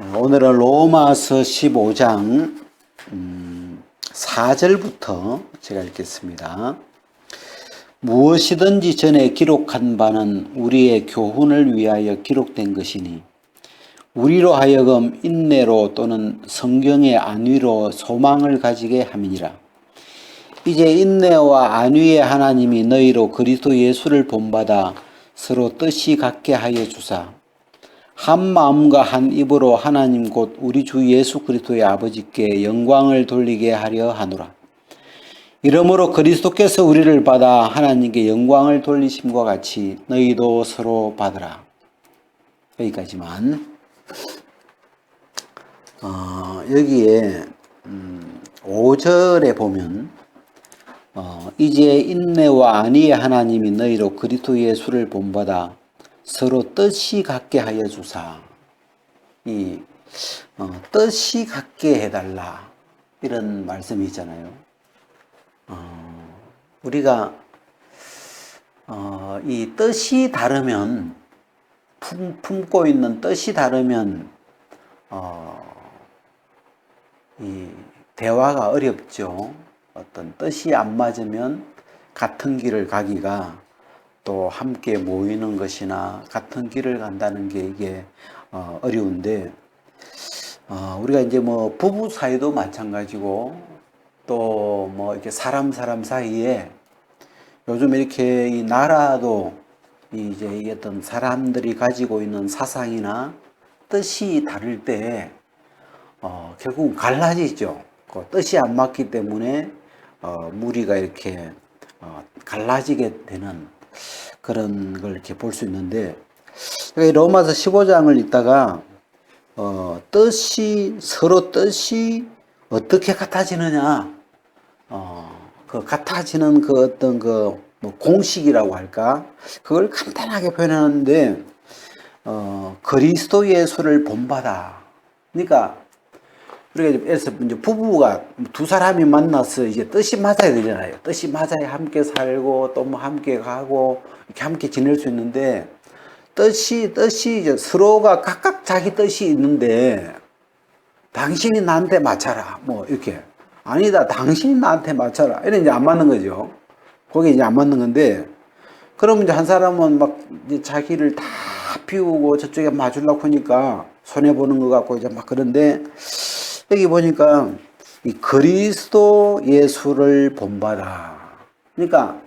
오늘은 로마서 15장 4절부터 제가 읽겠습니다. 무엇이든지 전에 기록한 바는 우리의 교훈을 위하여 기록된 것이니 우리로 하여금 인내로 또는 성경의 안위로 소망을 가지게 함이니라. 이제 인내와 안위의 하나님이 너희로 그리스도 예수를 본받아 서로 뜻이 같게 하여 주사 한 마음과 한 입으로 하나님 곧 우리 주 예수 그리스도의 아버지께 영광을 돌리게 하려 하노라. 이러므로 그리스도께서 우리를 받아 하나님께 영광을 돌리심과 같이 너희도 서로 받으라. 여기까지만. 여기에 5절에 보면 이제 인내와 안위의 하나님이 너희로 그리스도 예수를 본받아 서로 뜻이 같게 하여 주사. 뜻이 같게 해달라, 이런 말씀이 있잖아요. 우리가 이 뜻이 다르면, 품고 있는 뜻이 다르면 이 대화가 어렵죠. 어떤 뜻이 안 맞으면 같은 길을 가기가, 또 함께 모이는 것이나 같은 길을 간다는 게 이게 어려운데, 우리가 이제 뭐 부부 사이도 마찬가지고, 또 뭐 이렇게 사람 사이에 요즘 이렇게 이 나라도 이제 이 어떤 사람들이 가지고 있는 사상이나 뜻이 다를 때 결국 갈라지죠. 그 뜻이 안 맞기 때문에 무리가 이렇게 갈라지게 되는 그런 걸 이렇게 볼 수 있는데, 로마서 15장을 읽다가 서로 뜻이 어떻게 같아지느냐, 그 같아지는 그 어떤 뭐 공식이라고 할까, 그걸 간단하게 표현하는데, 그리스도 예수를 본받아. 그러니까 우리가 이제 부부가 두 사람이 만나서 이제 뜻이 맞아야 되잖아요. 뜻이 맞아야 함께 살고 또 뭐 함께 가고 이렇게 함께 지낼 수 있는데, 뜻이 이제 서로가 각각 자기 뜻이 있는데, 당신이 나한테 맞춰라, 뭐 이렇게, 아니다 당신이 나한테 맞춰라, 이런 이제 안 맞는 거죠. 그게 이제 안 맞는 건데, 그러면 이제 한 사람은 막 이제 자기를 다 비우고 저쪽에 맞으려고 하니까 손해 보는 것 같고 이제 막 그런데, 여기 보니까 이 그리스도 예수를 본받아. 그러니까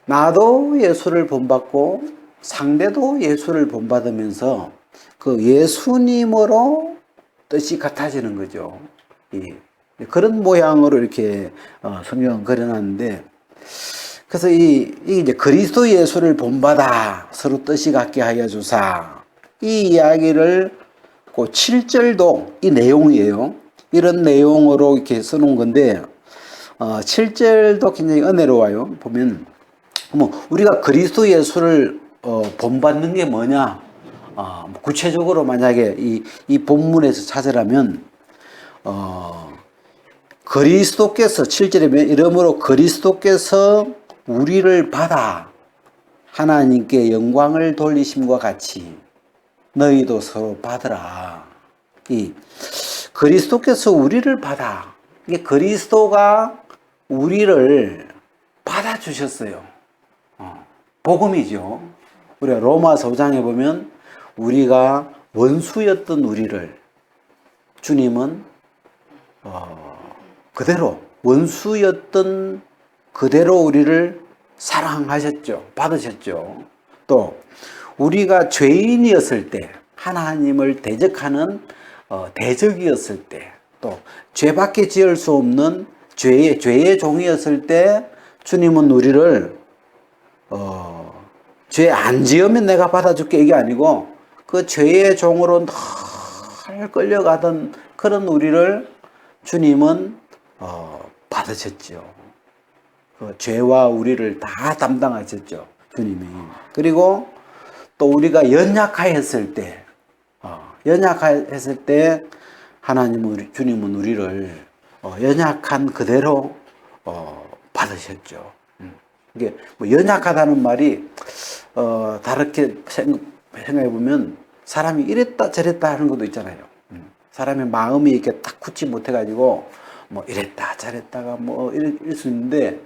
나도 예수를 본받고 상대도 예수를 본받으면서 그 예수님으로 뜻이 같아지는 거죠. 그런 모양으로 이렇게 성경은 그려놨는데, 그래서 이제 그리스도 예수를 본받아 서로 뜻이 같게 하여 주사, 이 이야기를 그 7절도 이 내용이에요. 이런 내용으로 이렇게 써놓은 건데, 7절도 굉장히 은혜로워요. 보면 우리가 그리스도 예수를 본받는 게 뭐냐, 구체적으로 만약에 이 본문에서 찾으라면, 그리스도께서 7절에 이러므로 그리스도께서 우리를 받아 하나님께 영광을 돌리심과 같이 너희도 서로 받으라. 이 그리스도께서 우리를 받아, 이게 그리스도가 우리를 받아 주셨어요. 복음이죠. 우리가 로마서 5장에 보면 우리가 원수였던 우리를 주님은 그대로, 원수였던 그대로 우리를 사랑하셨죠. 받으셨죠. 또 우리가 죄인이었을 때, 하나님을 대적하는 대적이었을 때, 또 죄밖에 지을 수 없는 죄의 종이었을 때, 주님은 우리를 죄 안 지으면 내가 받아줄게, 이게 아니고 그 죄의 종으로 늘 끌려가던 그런 우리를 주님은 받으셨죠. 그 죄와 우리를 다 담당하셨죠, 주님이. 그리고 또 우리가 연약하였을 때, 주님은 우리를 연약한 그대로 받으셨죠. 이게 뭐 연약하다는 말이 다르게 생각해 보면 사람이 이랬다 저랬다 하는 것도 있잖아요. 사람의 마음이 이렇게 딱 굳지 못해가지고 뭐 이랬다 저랬다가 뭐 이럴 수 있는데,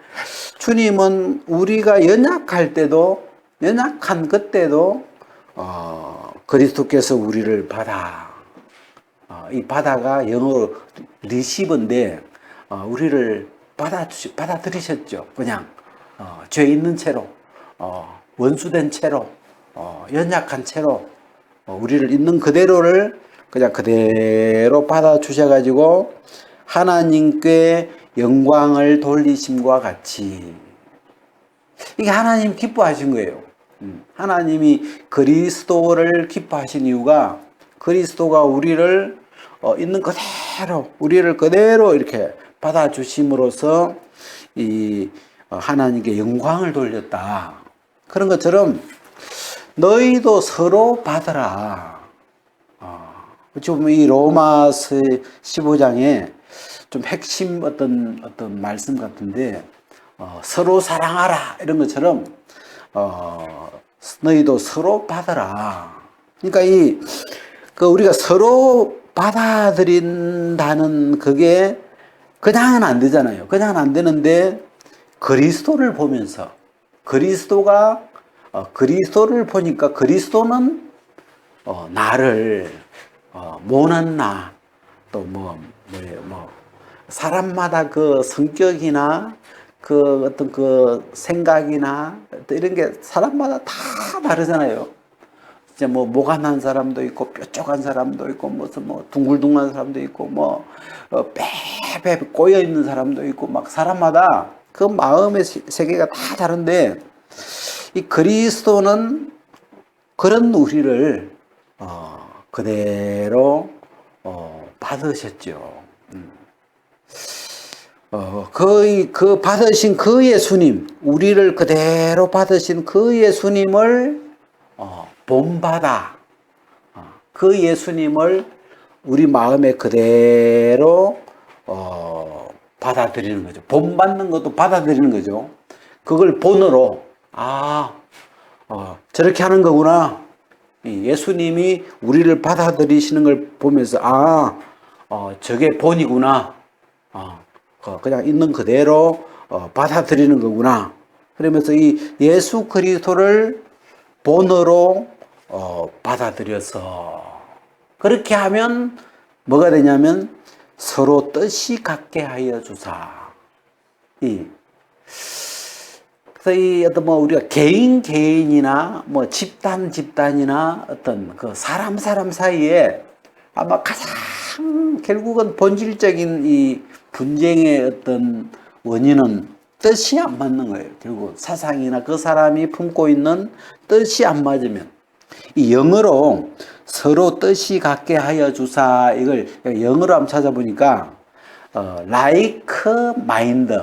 주님은 우리가 연약할 때도, 연약한 그때도 그리스도께서 우리를 이 바다가 영어로 리시브인데 우리를 받아들이셨죠. 그냥 죄 있는 채로, 원수된 채로, 연약한 채로 우리를 있는 그대로를 그냥 그대로 받아주셔가지고 하나님께 영광을 돌리심과 같이, 이게 하나님 기뻐하신 거예요. 하나님이 그리스도를 기뻐하신 이유가, 그리스도가 우리를 있는 그대로, 우리를 그대로 이렇게 받아주심으로써 이 하나님께 영광을 돌렸다. 그런 것처럼 너희도 서로 받으라. 어찌 보면 이 로마서 15장에 좀 핵심 어떤 말씀 같은데, 서로 사랑하라 이런 것처럼 너희도 서로 받으라. 그러니까 우리가 서로 받아들인다는 그게 그냥은 안 되잖아요. 그냥은 안 되는데, 그리스도를 보면서, 그리스도를 보니까 그리스도는 나를 모난 나, 또 사람마다 그 성격이나 그 어떤 그 생각이나 이런 게 사람마다 다 다르잖아요. 진짜 모가 난 사람도 있고 뾰족한 사람도 있고 무슨 둥글둥글한 사람도 있고 빼빼 꼬여 있는 사람도 있고, 막 사람마다 그 마음의 세계가 다 다른데, 이 그리스도는 그런 우리를 그대로 받으셨죠. 그 받으신 그 예수님, 우리를 그대로 받으신 그 예수님을 본받아, 그 예수님을 우리 마음에 그대로 받아들이는 거죠. 본받는 것도 받아들이는 거죠. 그걸 본으로, 저렇게 하는 거구나. 예수님이 우리를 받아들이시는 걸 보면서, 저게 본이구나. 그냥 있는 그대로 받아들이는 거구나. 그러면서 이 예수 그리스도를 본으로 받아들여서, 그렇게 하면 뭐가 되냐면 서로 뜻이 같게 하여 주사. 그래서 어떤 우리가 개인이나 집단이나 어떤 그 사람 사이에 아마 가장 결국은 본질적인 이 분쟁의 어떤 원인은 뜻이 안 맞는 거예요. 결국 사상이나 그 사람이 품고 있는 뜻이 안 맞으면, 이 영어로 서로 뜻이 같게 하여 주사, 이걸 영어로 한번 찾아보니까 like mind,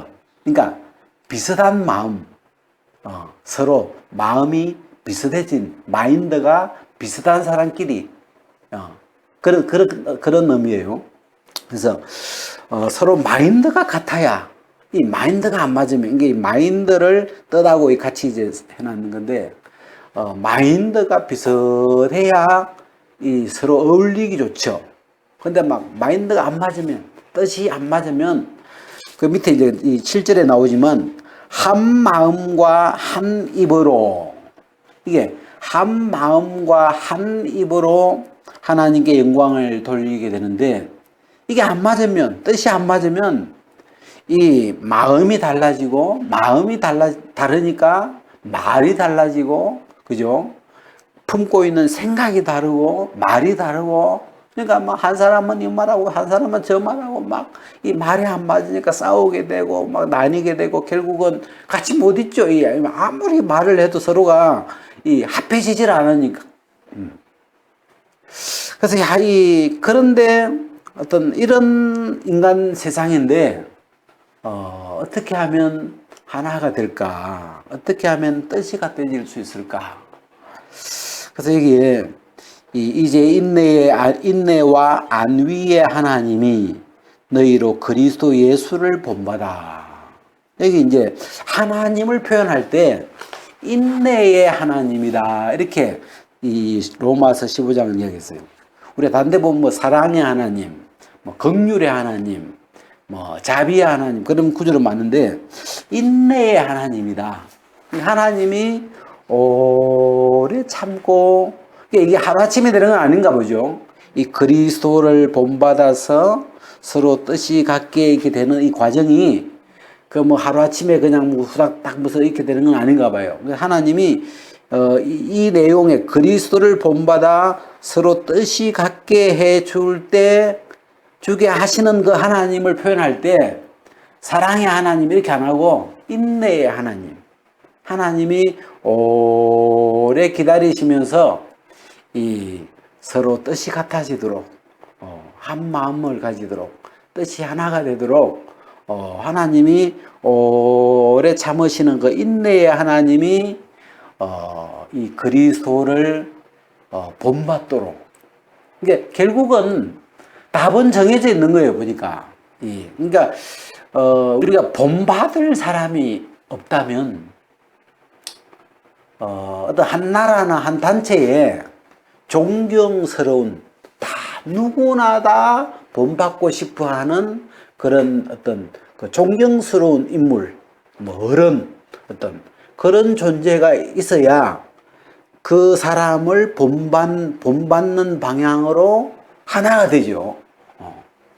그러니까 비슷한 마음, 서로 마음이 비슷해진, 마인드가 비슷한 사람끼리 그런 의미예요. 그래서 서로 마인드가 같아야, 이 마인드가 안 맞으면, 이게 마인드를 뜻하고 같이 이제 해놨는 건데, 마인드가 비슷해야 이 서로 어울리기 좋죠. 근데 마인드가 안 맞으면, 뜻이 안 맞으면, 그 밑에 이제 이 7절에 나오지만, 한 마음과 한 입으로, 이게 한 마음과 한 입으로 하나님께 영광을 돌리게 되는데, 이게 안 맞으면, 뜻이 안 맞으면 이 마음이 달라지고, 마음이 다르니까 말이 달라지고, 그죠? 품고 있는 생각이 다르고, 말이 다르고, 그러니까 한 사람은 이 말하고 한 사람은 저 말하고 이 말이 안 맞으니까 싸우게 되고 나뉘게 되고, 결국은 같이 못 있죠. 아무리 말을 해도 서로가 합해지질 않으니까. 그래서 그런데 어떤 이런 인간 세상인데 어떻게 하면 하나가 될까? 어떻게 하면 뜻이 같아질 수 있을까? 그래서 여기에 이제 인내와 안위의 하나님이 너희로 그리스도 예수를 본받아. 여기 이제 하나님을 표현할 때 인내의 하나님이다, 이렇게 이 로마서 15장은 이야기했어요. 우리가 다른 데 보면 뭐 사랑의 하나님, 뭐 긍휼의 하나님, 뭐 자비의 하나님 그런 구절은 많은데 인내의 하나님이다. 하나님이 오래 참고 이게 하루아침에 되는 건 아닌가 보죠. 이 그리스도를 본받아서 서로 뜻이 같게 이렇게 되는 이 과정이 그 뭐 하루아침에 그냥 뭐 후닥닥 무슨 이렇게 되는 건 아닌가 봐요. 하나님이 이 내용에 그리스도를 본받아 서로 뜻이 같게 해줄 때 주게 하시는 그 하나님을 표현할 때 사랑의 하나님 이렇게 안 하고 인내의 하나님. 하나님이 오래 기다리시면서 이 서로 뜻이 같아지도록 한 마음을 가지도록 뜻이 하나가 되도록 하나님이 오래 참으시는 그 인내의 하나님이 이 그리스도를 본받도록. 그러니까 결국은 답은 정해져 있는 거예요, 보니까. 그러니까 우리가 본받을 사람이 없다면 어떤 한 나라나 한 단체에 존경스러운 누구나 다 본받고 싶어 하는 그런 어떤 그 존경스러운 인물, 뭐 어른, 어떤 그런 존재가 있어야 그 사람을 본받는 방향으로 하나가 되죠.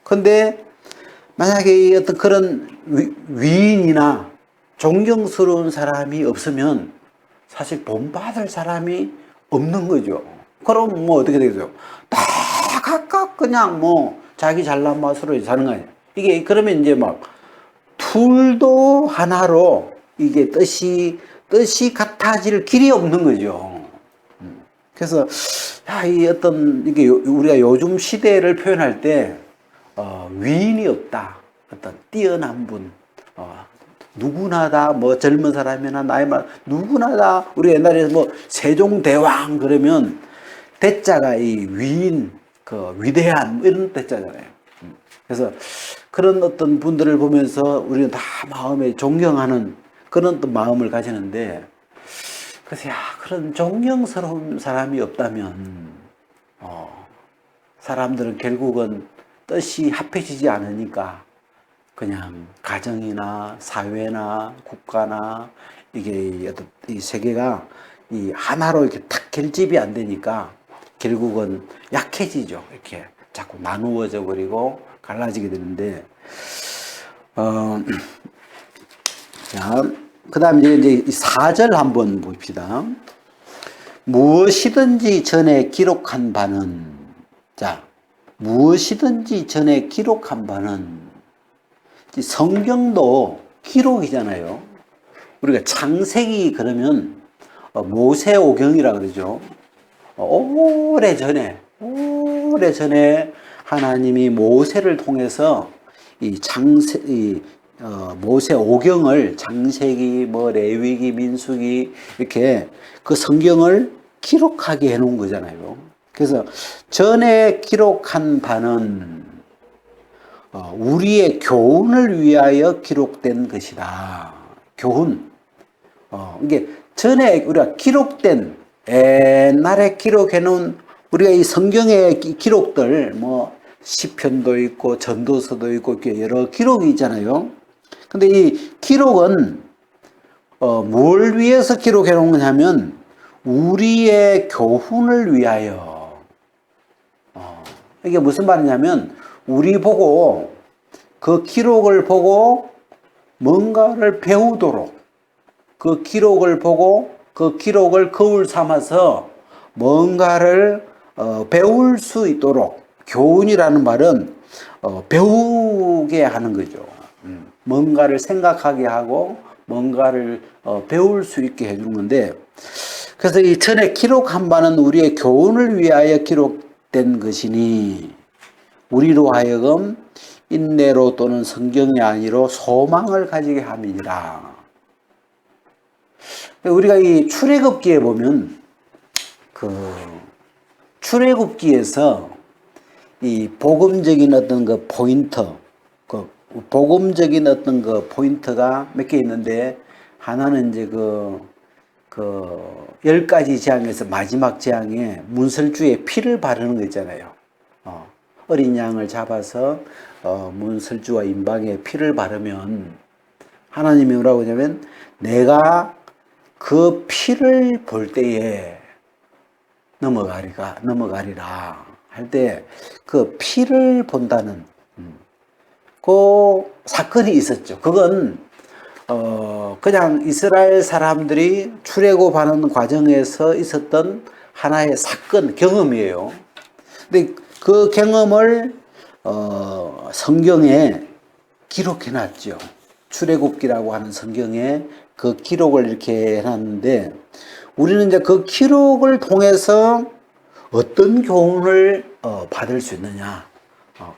근데 만약에 어떤 그런 위인이나 존경스러운 사람이 없으면 사실 본받을 사람이 없는 거죠. 그럼 뭐 어떻게 되겠어요? 다 각각 그냥 뭐 자기 잘난 맛으로 사는 거 아니에요. 이게 그러면 이제 막 둘도 하나로 이게 뜻이 같아질 길이 없는 거죠. 그래서 이 어떤 이게 우리가 요즘 시대를 표현할 때 위인이 없다. 어떤 뛰어난 분, 누구나 다 뭐 젊은 사람이나 나이 많은 누구나 다 우리 옛날에 뭐 세종대왕 그러면 대자가 이 위인, 그 위대한 이런 대자잖아요. 그래서 그런 어떤 분들을 보면서 우리는 다 마음에 존경하는 그런 또 마음을 가지는데, 그래서 그런 존경스러운 사람이 없다면 사람들은 결국은 뜻이 합해지지 않으니까 그냥 가정이나 사회나 국가나 이게 어떤 이 세계가 이 하나로 이렇게 탁 결집이 안 되니까 결국은 약해지죠. 이렇게 자꾸 나누어져 버리고 갈라지게 되는데, 자, 그 다음에 이제 4절 한번 봅시다. 무엇이든지 전에 기록한 바는, 자, 무엇이든지 전에 기록한 바는, 성경도 기록이잖아요. 우리가 창세기 그러면 모세오경이라 그러죠. 오래전에 하나님이 모세를 통해서 이 모세오경을 창세기, 뭐 레위기, 민수기 이렇게 그 성경을 기록하게 해놓은 거잖아요. 그래서 전에 기록한 바는 우리의 교훈을 위하여 기록된 것이다. 교훈. 이게 전에 우리가 기록된 옛날에 기록해놓은 우리가 이 성경의 기록들 뭐 시편도 있고 전도서도 있고 이렇게 여러 기록이 있잖아요. 근데 이 기록은 뭘 위해서 기록해 놓은 거냐면 우리의 교훈을 위하여. 이게 무슨 말이냐면 우리 보고 그 기록을 보고 뭔가를 배우도록, 그 기록을 보고 그 기록을 거울 삼아서 뭔가를 배울 수 있도록. 교훈이라는 말은 배우게 하는 거죠. 뭔가를 생각하게 하고 뭔가를 배울 수 있게 해주는 건데, 그래서 이 전에 기록한 바는 우리의 교훈을 위하여 기록된 것이니 우리로 하여금 인내로 또는 성경이 아니로 소망을 가지게 함이니라. 우리가 이 출애굽기에 보면 그 출애굽기에서 이 복음적인 어떤 그 포인트, 그 복음적인 어떤 그 포인트가 몇 개 있는데, 하나는 이제 그 10가지 재앙에서 마지막 재앙에 문설주에 피를 바르는 거 있잖아요. 어린 양을 잡아서 문설주와 임방에 피를 바르면 하나님이 뭐라고 하냐면 내가 그 피를 볼 때에 넘어가리라 할 때 그 피를 본다는 그 사건이 있었죠. 그건 그냥 이스라엘 사람들이 출애굽하는 과정에서 있었던 하나의 사건, 경험이에요. 근데 그 경험을 성경에 기록해 놨죠. 출애굽기라고 하는 성경에 그 기록을 이렇게 해놨는데 우리는 이제 그 기록을 통해서 어떤 교훈을 받을 수 있느냐.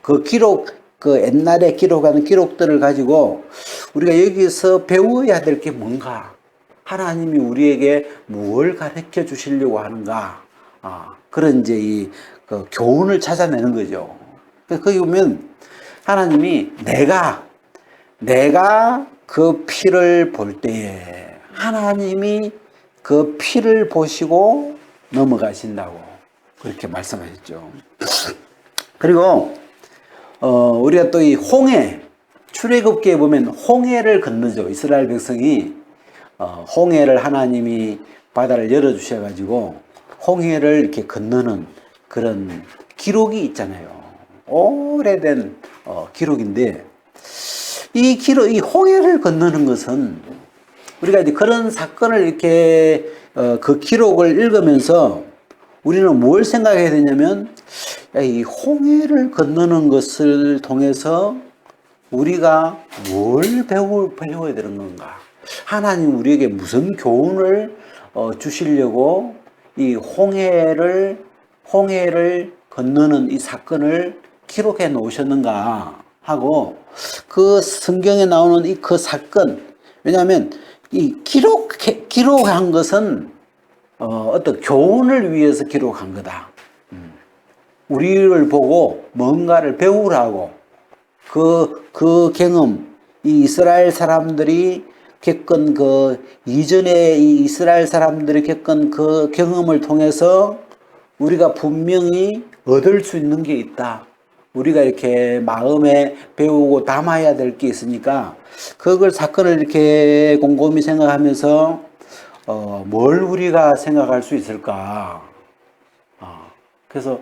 그 기록, 그 옛날에 기록하는 기록들을 가지고 우리가 여기서 배워야 될 게 뭔가, 하나님이 우리에게 무엇을 가르쳐 주시려고 하는가, 그런 이제 그 교훈을 찾아내는 거죠. 거기 보면 하나님이 내가 그 피를 볼 때에 하나님이 그 피를 보시고 넘어가신다고 그렇게 말씀하셨죠. 그리고 우리가 또 이 홍해, 출애굽기에 보면 홍해를 건너죠. 이스라엘 백성이 홍해를 하나님이 바다를 열어주셔가지고 홍해를 이렇게 건너는 그런 기록이 있잖아요. 오래된 기록인데 이 홍해를 건너는 것은 우리가 이제 그런 사건을 이렇게 그 기록을 읽으면서 우리는 뭘 생각해야 되냐면 이 홍해를 건너는 것을 통해서 우리가 뭘 배워야 되는 건가? 하나님 우리에게 무슨 교훈을 주시려고 이 홍해를 건너는 이 사건을 기록해 놓으셨는가 하고 그 성경에 나오는 그 사건, 왜냐하면 이 기록한 것은 어떤 교훈을 위해서 기록한 거다. 우리를 보고 뭔가를 배우라고 그 경험, 이 이스라엘 사람들이 겪은 그 이전에 이 이스라엘 사람들이 겪은 그 경험을 통해서 우리가 분명히 얻을 수 있는 게 있다. 우리가 이렇게 마음에 배우고 담아야 될 게 있으니까 그걸 사건을 이렇게 곰곰이 생각하면서 뭘 우리가 생각할 수 있을까? 그래서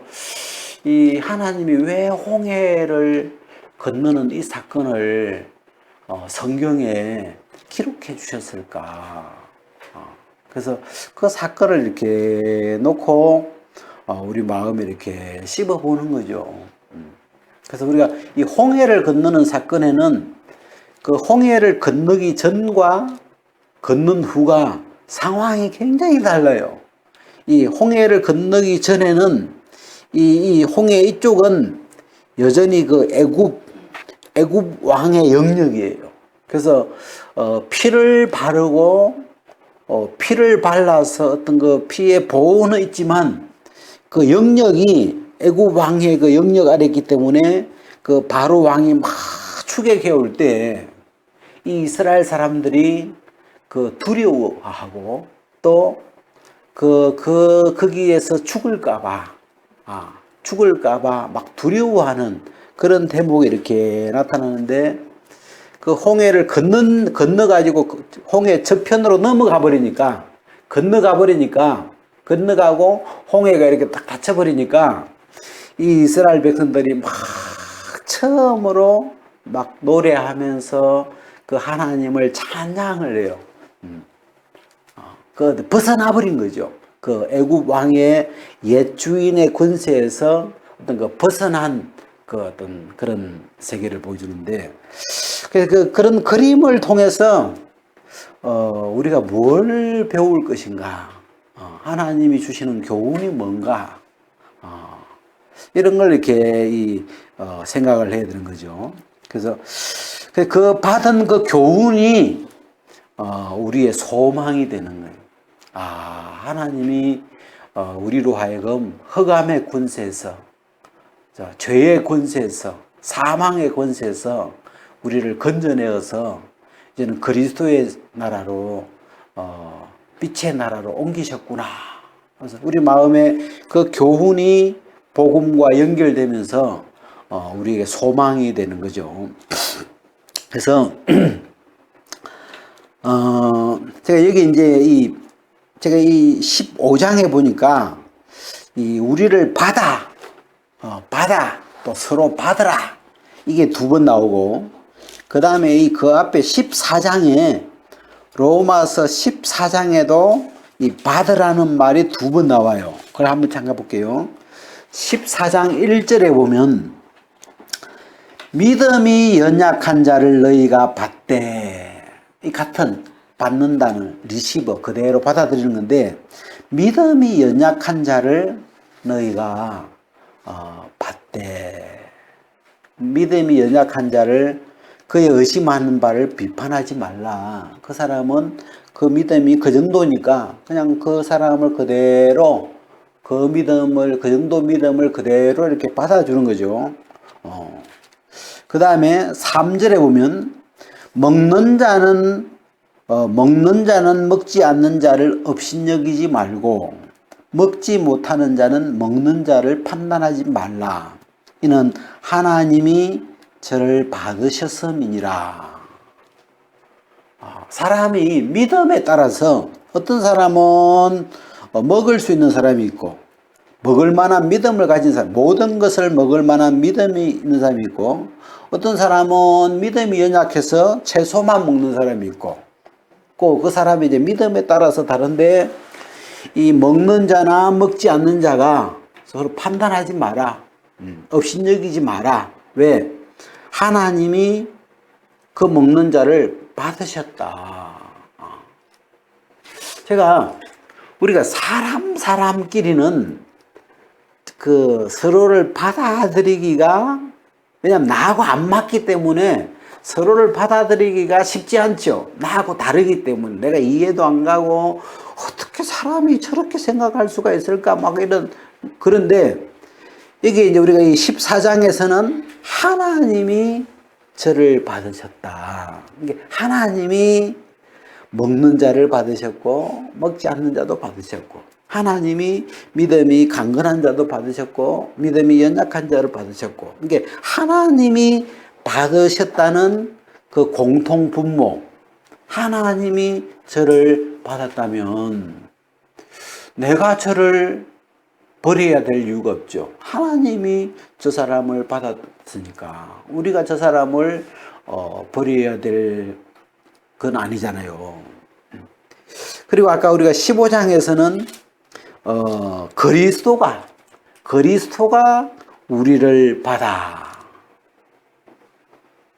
이 하나님이 왜 홍해를 건너는 이 사건을 성경에 기록해 주셨을까? 그래서 그 사건을 이렇게 놓고 우리 마음에 이렇게 씹어보는 거죠. 그래서 우리가 이 홍해를 건너는 사건에는 그 홍해를 건너기 전과 건넌 후가 상황이 굉장히 달라요. 이 홍해를 건너기 전에는 이 홍해 이쪽은 여전히 그 애굽 왕의 영역이에요. 그래서 피를 바르고 피를 발라서 어떤 그 피의 보호는 있지만 그 영역이 애굽 왕의 그 영역 아래 있기 때문에 그 바로 왕이 막 추격해 올 때 이 이스라엘 사람들이 그 두려워하고 또 거기에서 죽을까봐 막 두려워하는 그런 대목이 이렇게 나타나는데 그 홍해를 건너가지고 홍해 저편으로 건너가고 홍해가 이렇게 딱 닫혀버리니까 이 이스라엘 백성들이 막 처음으로 막 노래하면서 그 하나님을 찬양을 해요. 그 벗어나 버린 거죠. 그 애굽 왕의 옛 주인의 권세에서 어떤 그 벗어난 그 어떤 그런 세계를 보여주는데 그런 그림을 통해서 우리가 뭘 배울 것인가, 하나님이 주시는 교훈이 뭔가, 이런 걸 이렇게 생각을 해야 되는 거죠. 그래서 그 받은 그 교훈이 우리의 소망이 되는 거예요. 하나님이 우리로 하여금 흑암의 권세에서, 죄의 권세에서, 사망의 권세에서 우리를 건져내어서 이제는 그리스도의 나라로, 빛의 나라로 옮기셨구나. 그래서 우리 마음에 그 교훈이 복음과 연결되면서 우리에게 소망이 되는 거죠. 그래서 제가 여기 이제 제가 이 15장에 보니까 우리를 받아 또 서로 받으라 이게 2번 나오고, 그 다음에 그 앞에 14장에 로마서 14장에도 이 받으라는 말이 2번 나와요. 그걸 한번 잠깐 볼게요. 14장 1절에 보면 믿음이 연약한 자를 너희가 받되, 이 같은 받는다는 리시버 그대로 받아들이는 건데, 믿음이 연약한 자를 너희가 받되, 믿음이 연약한 자를 그의 의심하는 바를 비판하지 말라. 그 사람은 그 믿음이 그 정도니까 그냥 그 사람을 그대로 그 정도 믿음을 그대로 이렇게 받아주는 거죠. 그 다음에 3절에 보면 먹는 자는 먹지 않는 자를 업신여기지 말고 먹지 못하는 자는 먹는 자를 판단하지 말라. 이는 하나님이 저를 받으셨음이니라. 사람이 믿음에 따라서 어떤 사람은 먹을 수 있는 사람이 있고, 먹을 만한 믿음을 가진 사람, 모든 것을 먹을 만한 믿음이 있는 사람이 있고, 어떤 사람은 믿음이 연약해서 채소만 먹는 사람이 있고, 그 사람이 이제 믿음에 따라서 다른데, 이 먹는 자나 먹지 않는 자가 서로 판단하지 마라. 업신여기지 마라. 왜? 하나님이 그 먹는 자를 받으셨다. 우리가 사람끼리는 그 서로를 받아들이기가, 왜냐면 나하고 안 맞기 때문에 서로를 받아들이기가 쉽지 않죠. 나하고 다르기 때문에 내가 이해도 안 가고 어떻게 사람이 저렇게 생각할 수가 있을까 막 그런데 이게 이제 우리가 이 14장에서는 하나님이 저를 받으셨다. 이게 하나님이 먹는 자를 받으셨고 먹지 않는 자도 받으셨고, 하나님이 믿음이 강건한 자도 받으셨고 믿음이 연약한 자를 받으셨고, 이게 하나님이 받으셨다는 그 공통 분모, 하나님이 저를 받았다면 내가 저를 버려야 될 이유가 없죠. 하나님이 저 사람을 받았으니까 우리가 저 사람을 버려야 될 건 아니잖아요. 그리고 아까 우리가 15장에서는 그리스도가 우리를 받아.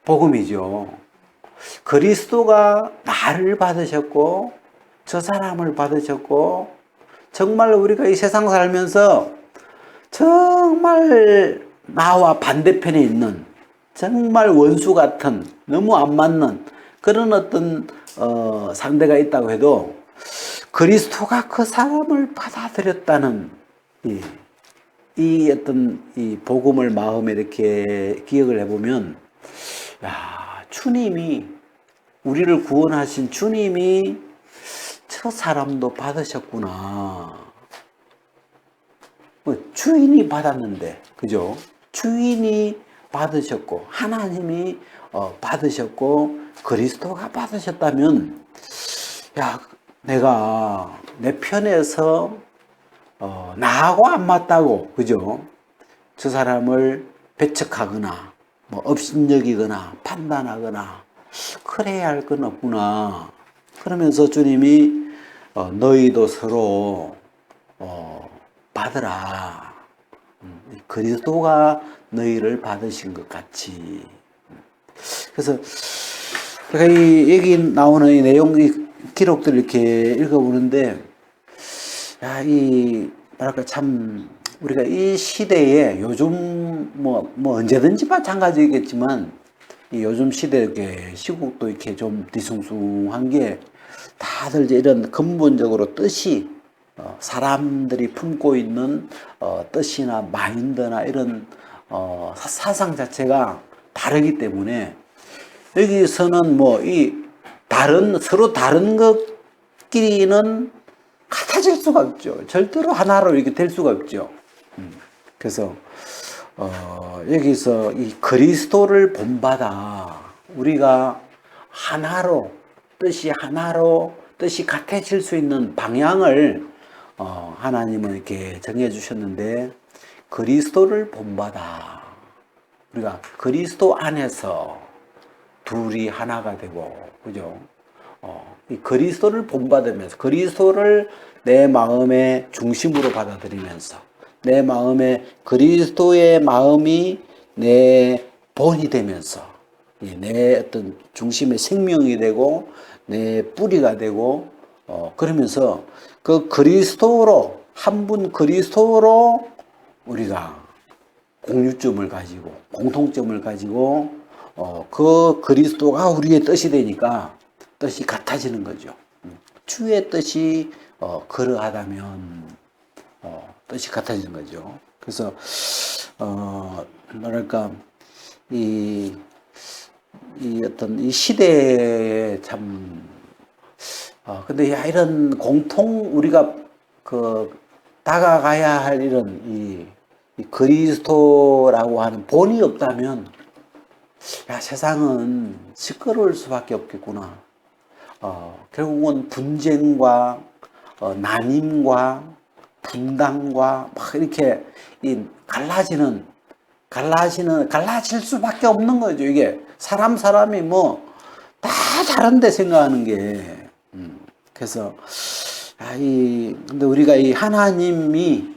복음이죠. 그리스도가 나를 받으셨고 저 사람을 받으셨고, 정말 우리가 이 세상 살면서 정말 나와 반대편에 있는 정말 원수 같은 너무 안 맞는 그런 어떤 상대가 있다고 해도 그리스도가 그 사람을 받아들였다는 이 어떤 이 복음을 마음에 이렇게 기억을 해보면, 야, 주님이 우리를 구원하신 주님이 저 사람도 받으셨구나. 주인이 받았는데, 그죠? 주인이 받으셨고 하나님이 받으셨고 그리스도가 받으셨다면, 야, 내가 내 편에서 나하고 안 맞다고, 그죠? 저 사람을 배척하거나 뭐 업신여기거나 판단하거나 그래야 할 건 없구나. 그러면서 주님이 너희도 서로 받으라. 그리스도가 너희를 받으신 것 같이. 그래서 제가 여기 나오는 이 내용, 이 기록들을 이렇게 읽어보는데, 야, 뭐랄까, 참, 우리가 이 시대에 요즘 뭐 언제든지 마찬가지겠지만, 이 요즘 시대에 시국도 이렇게 좀 뒤숭숭한 게, 다들 이제 이런 근본적으로 뜻이, 사람들이 품고 있는 뜻이나 마인드나 이런 사상 자체가 다르기 때문에, 여기서는 뭐 서로 다른 것끼리는 같아질 수가 없죠. 절대로 하나로 이렇게 될 수가 없죠. 그래서 여기서 이 그리스도를 본받아 우리가 하나로 뜻이 같아질 수 있는 방향을 하나님은 이렇게 정해 주셨는데 그리스도를 본받아 우리가 그리스도 안에서 둘이 하나가 되고 그죠? 이 그리스도를 본받으면서 그리스도를 내 마음의 중심으로 받아들이면서 내 마음에 그리스도의 마음이 내 본이 되면서 내 어떤 중심의 생명이 되고 내 뿌리가 되고 그러면서 그 그리스도로 한 분 그리스도로 우리가 공유점을 가지고 공통점을 가지고 그 그리스도가 우리의 뜻이 되니까 뜻이 같아지는 거죠. 주의 뜻이 그러하다면 뜻이 같아지는 거죠. 그래서 뭐랄까 이 어떤 이 시대에 참 근데 이런 공통 우리가 다가가야 할 이런 이 그리스도라고 하는 본이 없다면 세상은 시끄러울 수밖에 없겠구나. 결국은 분쟁과 난임과 분당과 막 이렇게 갈라질 수밖에 없는 거죠. 이게 사람이 뭐 다 다른데 생각하는 게 그래서 근데 우리가 이 하나님이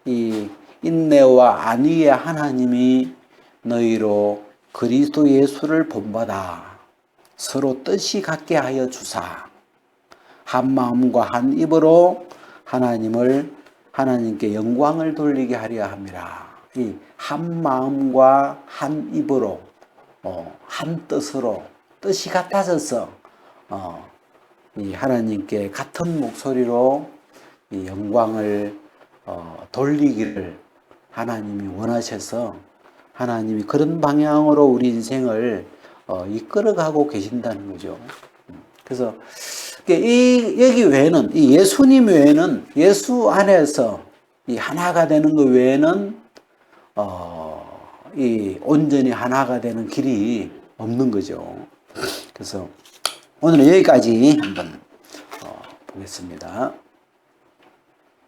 이 인내와 안위의 하나님이 너희로 그리스도 예수를 본받아 서로 뜻이 같게 하여 주사 한 마음과 한 입으로 하나님께 영광을 돌리게 하려 함이라. 이 한 마음과 한 입으로 한 뜻으로 뜻이 같아져서 이 하나님께 같은 목소리로 이 영광을 돌리기를 하나님이 원하셔서 하나님이 그런 방향으로 우리 인생을 이끌어가고 계신다는 거죠. 그래서 여기 외에는 이 예수님 외에는 예수 안에서 이 하나가 되는 것 외에는 이 온전히 하나가 되는 길이 없는 거죠. 그래서 오늘은 여기까지 한번 보겠습니다.